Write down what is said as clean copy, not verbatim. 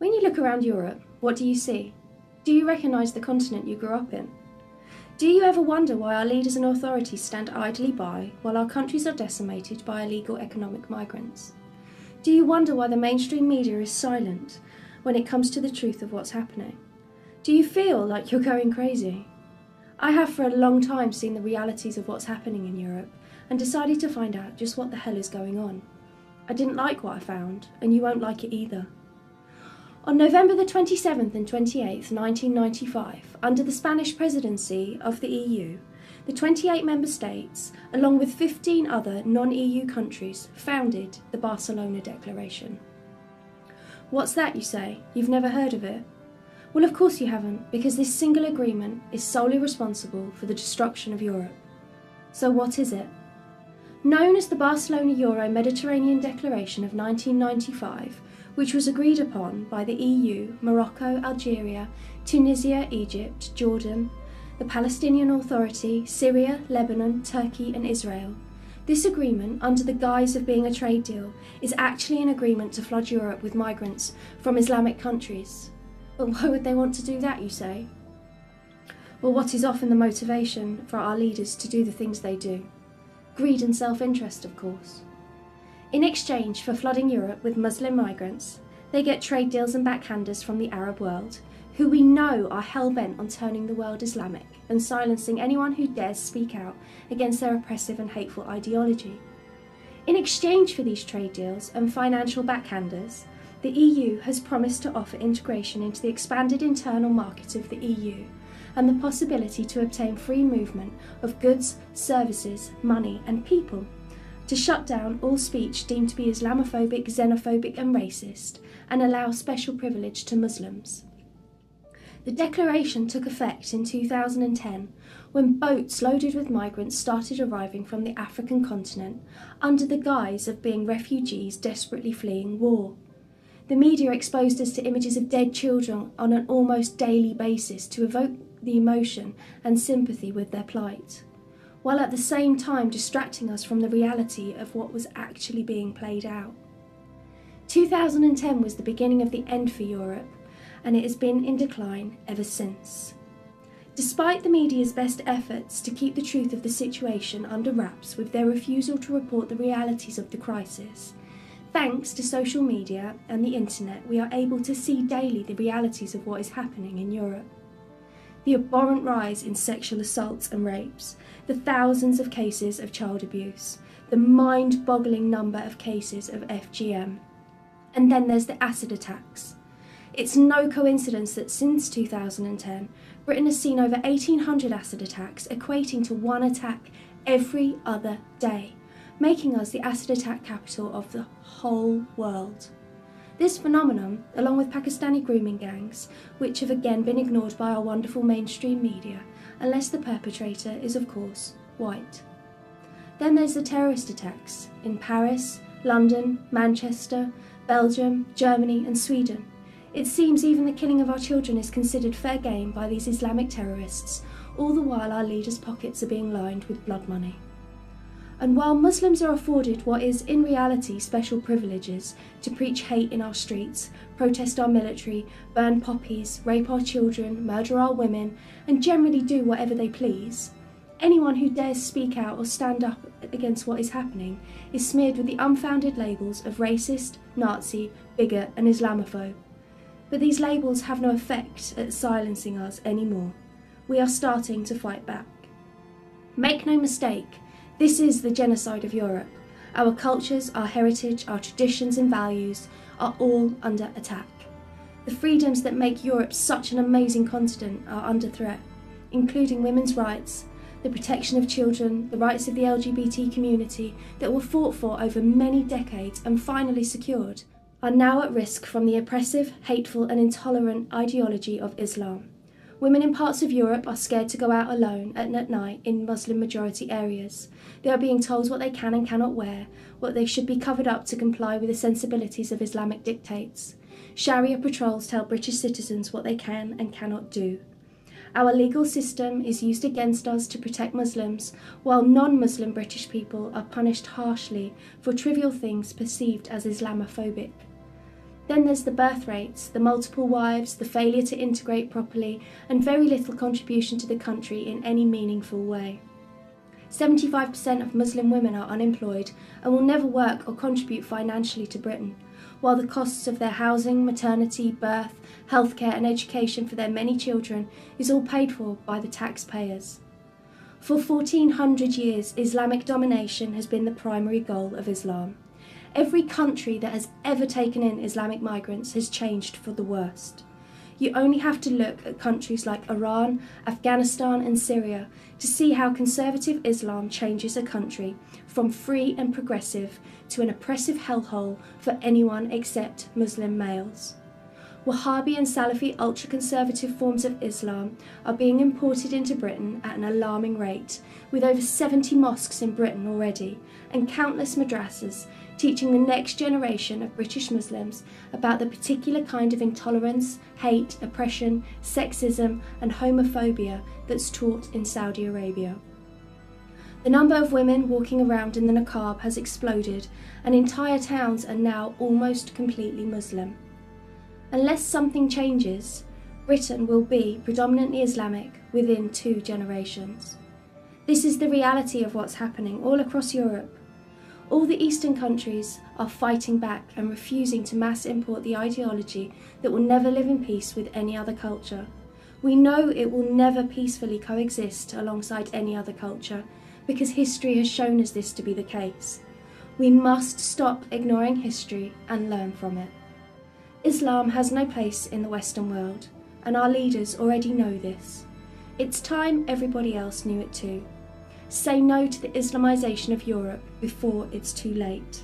When you look around Europe, what do you see? Do you recognise the continent you grew up in? Do you ever wonder why our leaders and authorities stand idly by while our countries are decimated by illegal economic migrants? Do you wonder why the mainstream media is silent when it comes to the truth of what's happening? Do you feel like you're going crazy? I have for a long time seen the realities of what's happening in Europe and decided to find out just what the hell is going on. I didn't like what I found, and you won't like it either. On November the 27th and 28th, 1995, under the Spanish presidency of the EU, the 28 member states, along with 15 other non-EU countries, founded the Barcelona Declaration. What's that, you say? You've never heard of it? Well, of course you haven't, because this single agreement is solely responsible for the destruction of Europe. So what is it? Known as the Barcelona Euro-Mediterranean Declaration of 1995, which was agreed upon by the EU, Morocco, Algeria, Tunisia, Egypt, Jordan, the Palestinian Authority, Syria, Lebanon, Turkey and Israel. This agreement, under the guise of being a trade deal, is actually an agreement to flood Europe with migrants from Islamic countries. But why would they want to do that, you say? Well, what is often the motivation for our leaders to do the things they do? Greed and self-interest, of course. In exchange for flooding Europe with Muslim migrants, they get trade deals and backhanders from the Arab world, who we know are hell-bent on turning the world Islamic and silencing anyone who dares speak out against their oppressive and hateful ideology. In exchange for these trade deals and financial backhanders, the EU has promised to offer integration into the expanded internal market of the EU and the possibility to obtain free movement of goods, services, money and people, to shut down all speech deemed to be Islamophobic, xenophobic and racist, and allow special privilege to Muslims. The declaration took effect in 2010 when boats loaded with migrants started arriving from the African continent under the guise of being refugees desperately fleeing war. The media exposed us to images of dead children on an almost daily basis to evoke the emotion and sympathy with their plight, while at the same time distracting us from the reality of what was actually being played out. 2010 was the beginning of the end for Europe, and it has been in decline ever since. Despite the media's best efforts to keep the truth of the situation under wraps with their refusal to report the realities of the crisis, thanks to social media and the internet, we are able to see daily the realities of what is happening in Europe. The abhorrent rise in sexual assaults and rapes, the thousands of cases of child abuse, the mind-boggling number of cases of FGM. And then there's the acid attacks. It's no coincidence that since 2010, Britain has seen over 1,800 acid attacks, equating to one attack every other day, making us the acid attack capital of the whole world. This phenomenon, along with Pakistani grooming gangs, which have again been ignored by our wonderful mainstream media, unless the perpetrator is, of course, white. Then there's the terrorist attacks in Paris, London, Manchester, Belgium, Germany and Sweden. It seems even the killing of our children is considered fair game by these Islamic terrorists, all the while our leaders' pockets are being lined with blood money. And while Muslims are afforded what is in reality special privileges to preach hate in our streets, protest our military, burn poppies, rape our children, murder our women, and generally do whatever they please, anyone who dares speak out or stand up against what is happening is smeared with the unfounded labels of racist, Nazi, bigot and Islamophobe. But these labels have no effect at silencing us anymore. We are starting to fight back. Make no mistake, this is the genocide of Europe. Our cultures, our heritage, our traditions and values are all under attack. The freedoms that make Europe such an amazing continent are under threat, including women's rights, the protection of children, the rights of the LGBT community that were fought for over many decades and finally secured, are now at risk from the oppressive, hateful and intolerant ideology of Islam. Women in parts of Europe are scared to go out alone at night in Muslim-majority areas. They are being told what they can and cannot wear, what they should be covered up to comply with the sensibilities of Islamic dictates. Sharia patrols tell British citizens what they can and cannot do. Our legal system is used against us to protect Muslims, while non-Muslim British people are punished harshly for trivial things perceived as Islamophobic. Then there's the birth rates, the multiple wives, the failure to integrate properly, and very little contribution to the country in any meaningful way. 75% of Muslim women are unemployed and will never work or contribute financially to Britain, while the costs of their housing, maternity, birth, healthcare and education for their many children is all paid for by the taxpayers. For 1400 years, Islamic domination has been the primary goal of Islam. Every country that has ever taken in Islamic migrants has changed for the worst. You only have to look at countries like Iran, Afghanistan and Syria to see how conservative Islam changes a country from free and progressive to an oppressive hellhole for anyone except Muslim males. Wahhabi and Salafi ultra-conservative forms of Islam are being imported into Britain at an alarming rate, with over 70 mosques in Britain already, and countless madrasas teaching the next generation of British Muslims about the particular kind of intolerance, hate, oppression, sexism and homophobia that's taught in Saudi Arabia. The number of women walking around in the niqab has exploded, and entire towns are now almost completely Muslim. Unless something changes, Britain will be predominantly Islamic within 2 generations. This is the reality of what's happening all across Europe. All the Eastern countries are fighting back and refusing to mass import the ideology that will never live in peace with any other culture. We know it will never peacefully coexist alongside any other culture, because history has shown us this to be the case. We must stop ignoring history and learn from it. Islam has no place in the Western world, and our leaders already know this. It's time everybody else knew it too. Say no to the Islamisation of Europe before it's too late.